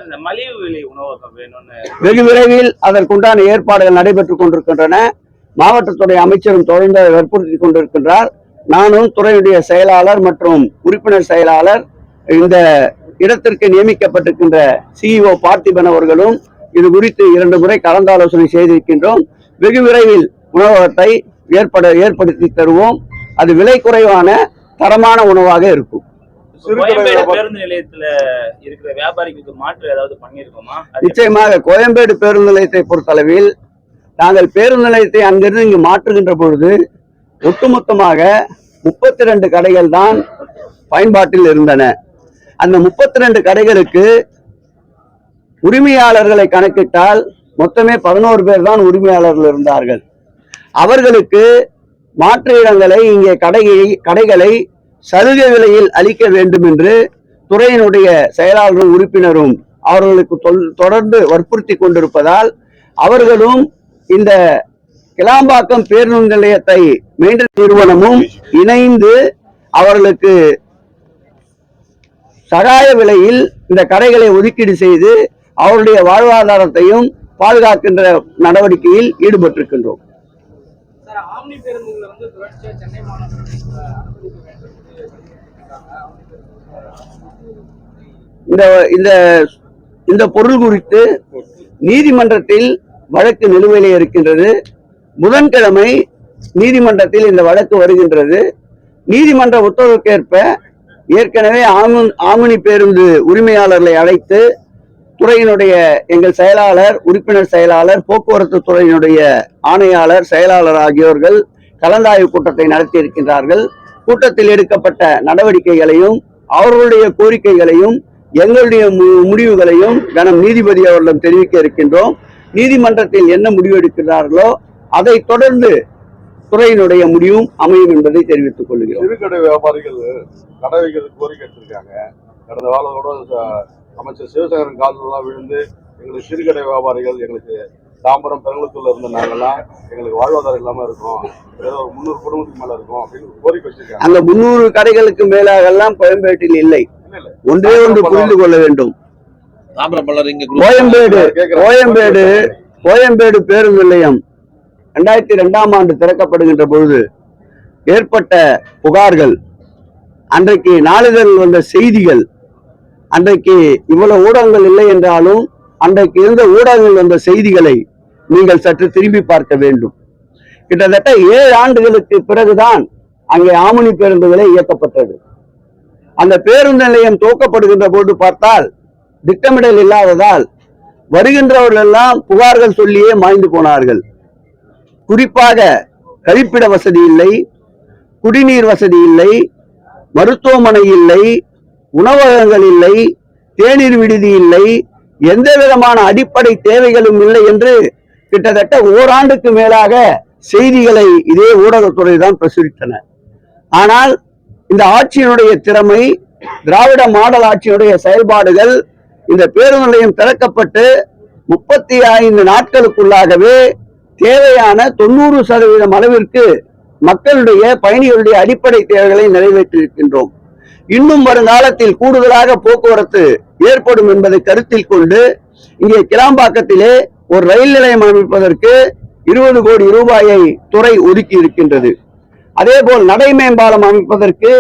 இந்த மலிவு விலை உணவகம் வேணும்னு வெகு விரைவில் அதற்குண்டான ஏற்பாடுகள் நடைபெற்றுக் கொண்டிருக்கின்றன. மாவட்டத்துடைய அமைச்சரும் தொடர்ந்து வற்புறுத்தி கொண்டிருக்கின்றார். நானும் துறையுடைய செயலாளர் மற்றும் உறுப்பினர் செயலாளர் இந்த இடத்திற்கு நியமிக்கப்பட்டிருக்கின்ற CEO பார்த்திபன் அவர்களும் இது குறித்து 2 முறை கலந்தாலோசனை செய்திருக்கின்றோம். வெகு விரைவில் உணவகத்தை ஏற்படுத்தி தருவோம். அது விலை குறைவான தரமான உணவாக இருக்கும். கோயம்பேடு பேருந்து நிலையத்துல இருக்கிற வியாபாரிகளுக்கு மாற்று ஏதாவது பண்ணிருக்கோமா? நிச்சயமாக கோயம்பேடு பேருந்து நிலையத்தை பொறுத்தளவில் நாங்கள் பேருந்து நிலையத்தை அங்கிருந்து இங்கு மாற்றுகின்ற பொழுது ஒட்டுமொத்தமாக 32 கடைகள் தான் பயன்பாட்டில் இருந்தன. அந்த 32 கடைகளுக்கு உரிமையாளர்களை கணக்கிட்டால் மொத்தமே 11 பேர் தான் உரிமையாளர்கள் இருந்தார்கள். அவர்களுக்கு மாற்று இடங்களை இங்கே கடைகளை சலுகை விலையில் அளிக்க வேண்டும் என்று துறையினுடைய செயலாளரும் உறுப்பினரும் அவர்களுக்கு தொடர்ந்து வற்புறுத்தி கொண்டிருப்பதால் அவர்களும் இந்த கிளாம்பாக்கம் பேருந்து நிலையத்தை மெயின்டெனன்ஸ் நிறுவனமும் இணைந்து அவர்களுக்கு சகாய விலையில் இந்த கடைகளை ஒதுக்கீடு செய்து அவருடைய வாழ்வாதாரத்தையும் பாதுகாக்கின்ற நடவடிக்கையில் ஈடுபட்டிருக்கின்றோம். இந்த பொருள் குறித்து நீதிமன்றத்தில் வழக்கு நிலுவையில் இருக்கின்றது. புதன்கிழமை நீதிமன்றத்தில் இந்த வழக்கு வருகின்றது. நீதிமன்ற உத்தரவுக்கேற்ப ஏற்கனவே ஆமினி பேருந்து உரிமையாளர்களை அழைத்து துறையினுடைய எங்கள் செயலாளர், உறுப்பினர் செயலாளர், போக்குவரத்து துறையினுடைய ஆணையாளர், செயலாளர் ஆகியோர்கள் கலந்தாய்வு கூட்டத்தை நடத்தி இருக்கின்றார்கள். கூட்டத்தில் எடுக்கப்பட்ட நடவடிக்கைகளையும் அவர்களுடைய கோரிக்கைகளையும் எங்களுடைய முடிவுகளையும் கனம் நீதிபதி அவர்களிடம் தெரிவிக்க இருக்கின்றோம். நீதிமன்றத்தில் என்ன முடிவு எடுக்கிறார்களோ அதை தொடர்ந்து துறையினுடைய முடிவும் அமையும் என்பதை தெரிவித்துக் கொள்கிறோம். சிறுகடை வியாபாரிகள் கடை வைக்கிறதுக்கு கோரிக்கை எடுத்திருக்காங்க. கடந்த வாரத்தோட அமைச்சர் சிவசேகரன் காலெல்லாம் விழுந்து எங்களுக்கு சிறுகடை வியாபாரிகள் எங்களுக்கு தாம்பரம் பெருங்குளத்தூர்ல இருந்த நாங்கெல்லாம் எங்களுக்கு வாழ்வாதாரம் இல்லாம இருக்கும், ஏதோ ஒரு 300 குடும்பத்துக்கு மேல இருக்கும் அப்படின்னு கோரிக்கை வச்சிருக்காங்க. அந்த 300 கடைகளுக்கு மேலாக எல்லாம் கோயம்பேட்டில் இல்லை. ஒன்றே ஒன்று புரிந்து கொள்ள வேண்டும். கோயம்பேடு பேருந்து நிலையம் 2002ஆம் ஆண்டு திறக்கப்படுகின்ற பொழுது ஏற்பட்ட புகார்கள், அன்றைக்கு நாளிதழில் வந்த செய்திகள், அன்றைக்கு இவ்வளவு ஊடகங்கள் இல்லை என்றாலும் அன்றைக்கு இருந்த ஊடகங்கள் வந்த செய்திகளை நீங்கள் சற்று திரும்பி பார்க்க வேண்டும். கிட்டத்தட்ட 7 ஆண்டுகளுக்கு பிறகுதான் அங்கே ஆமினி பேருந்துகளை இயக்கப்பட்டது. அந்த பேருந்து நிலையம் துவக்கப்படுகின்ற போது பார்த்தால் திட்டமிடல் இல்லாததால் வருகின்றவர்கள் எல்லாம் புகார்கள் சொல்லியே மாய்ந்து போனார்கள். குறிப்பாக கழிப்பிட வசதி இல்லை, குடிநீர் வசதி இல்லை, மருத்துவமனை இல்லை, உணவகங்கள் இல்லை, தேநீர் விடுதி இல்லை, எந்த விதமான அடிப்படை தேவைகளும் இல்லை என்று கிட்டத்தட்ட ஓராண்டுக்கு மேலாக செய்திகளை இதே ஊடகத்துறை தான் பிரசுரித்தன. ஆனால் இந்த ஆட்சியினுடைய திறமை, திராவிட மாடல் ஆட்சியினுடைய செயல்பாடுகள், இந்த பேருந்து நிலையம் திறக்கப்பட்டு 35 நாட்களுக்குள்ளாகவே தேவையான 90% அளவிற்கு மக்களுடைய பயணிகளுடைய அடிப்படை தேவைகளை நிறைவேற்றியிருக்கின்றோம். இன்னும் வருங்காலத்தில் கூடுதலாக போக்குவரத்து ஏற்படும் என்பதை கருத்தில் கொண்டு இங்கே கிளாம்பாக்கத்திலே ஒரு ரயில் நிலையம் அமைப்பதற்கு 20 கோடி ரூபாயை துறை ஒதுக்கி இருக்கின்றது. அதே போல் நடை மேம்பாலம் அமைப்பதற்கு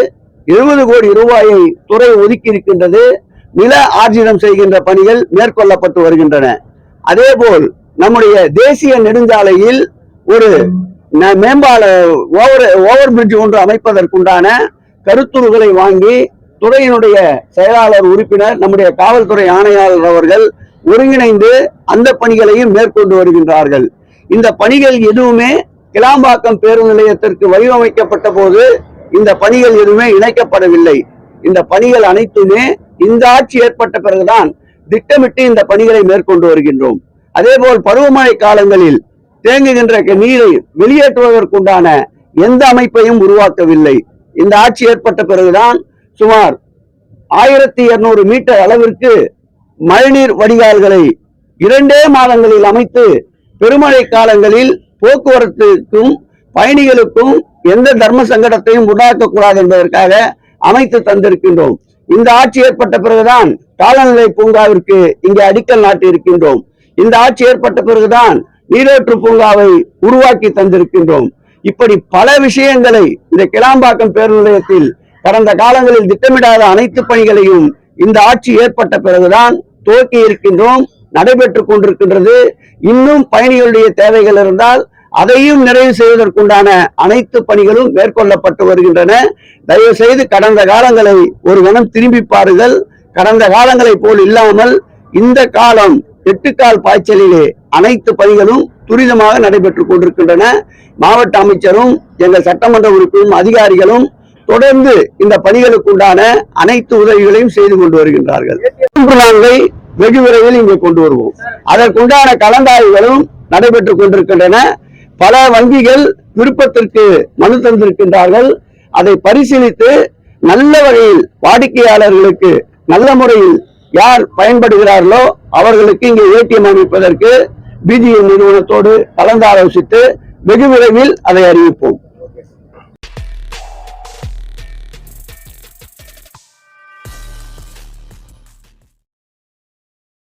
70 கோடி ரூபாயை துறை ஒதுக்கி இருக்கின்றது. நில ஆர்ஜிதம் செய்கின்ற பணிகள் மேற்கொள்ளப்பட்டு வருகின்றன. அதே போல் நம்முடைய தேசிய நெடுஞ்சாலையில் ஒரு மேம்பால ஓவர் பிரிட்ஜ் ஒன்று அமைப்பதற்குண்டான கருத்துருகளை வாங்கி துறையினுடைய செயலாளர், உறுப்பினர், நம்முடைய காவல்துறை ஆணையாளர் அவர்கள் ஒருங்கிணைந்து அந்த பணிகளையும் மேற்கொண்டு வருகின்றார்கள். இந்த பணிகள் எதுவுமே கிளாம்பாக்கம் பேருந்து நிலையத்திற்கு வடிவமைக்கப்பட்ட போது இந்த பணிகள் எதுவுமே இணைக்கப்படவில்லை. இந்த பணிகள் அனைத்துமே இந்த ஆட்சி ஏற்பட்ட பிறகுதான் திட்டமிட்டு இந்த பணிகளை மேற்கொண்டு வருகின்றோம். அதே போல் பருவமழை காலங்களில் தேங்குகின்ற நீரை வெளியேற்றுவதற்குண்டான எந்த அமைப்பையும் உருவாக்கவில்லை. இந்த ஆட்சி ஏற்பட்ட பிறகுதான் சுமார் 1200 மீட்டர் அளவிற்கு மழைநீர் வடிகால்களை 2 மாதங்களில் அமைத்து பெருமழை காலங்களில் போக்குவரத்துக்கும் பயணிகளுக்கும் எந்த தர்ம சங்கடத்தையும் உண்டாக்கக்கூடாது என்பதற்காக அமைத்து தந்திருக்கின்றோம். இந்த ஆட்சி ஏற்பட்ட பிறகுதான் காலநிலை பூங்காவிற்கு இங்கே அடிக்கல் நாட்டி இருக்கின்றோம். இந்த ஆட்சி ஏற்பட்ட பிறகுதான் நீரேற்று பூங்காவை உருவாக்கி தந்திருக்கின்றோம். இப்படி பல விஷயங்களை இந்த கிளாம்பாக்கம் பேருந்து நிலையத்தில் கடந்த காலங்களில் திட்டமிடாத அனைத்து பணிகளையும் இந்த ஆட்சி ஏற்பட்ட பிறகுதான் துவக்கி இருக்கின்றோம், நடைபெற்றுக் கொண்டிருக்கின்றது. இன்னும் பயணிகளுடைய தேவைகள் இருந்தால் அதையும் நிறைவு செய்வதற்குண்டான அனைத்து பணிகளும் மேற்கொள்ளப்பட்டு வருகின்றன. தயவு செய்து கடந்த காலங்களை ஒரு கணம் திரும்பி பாருங்கள். கடந்த காலங்களை போல் இல்லாமல் இந்த காலம் 8 கால் பாய்ச்சலிலே அனைத்து பணிகளும் துரிதமாக நடைபெற்றுக் கொண்டிருக்கின்றன. மாவட்ட அமைச்சரும் எங்கள் சட்டமன்ற உறுப்பினரும் அதிகாரிகளும் தொடர்ந்து இந்த பணிகளுக்குண்டான அனைத்து உதவிகளையும் செய்து கொண்டு வருகின்றார்கள். நான்கை வெகு விரைவில் இங்கே கொண்டு வருவோம். அதற்குண்டான கலந்தாய்வுகளும் நடைபெற்றுக் கொண்டிருக்கின்றன. பல வங்கிகள் விருப்பத்திற்கு மனு தந்திருக்கின்றார்கள். அதை பரிசீலித்து நல்ல வகையில் வாடிக்கையாளர்களுக்கு நல்ல முறையில் யார் பயன்படுகிறார்களோ அவர்களுக்கு இங்கே ஏடிஎம் அமைப்பதற்கு பிஜிஎம் நிறுவனத்தோடு கலந்தாலோசித்து வெகு விரைவில் அதை அறிவிப்போம்.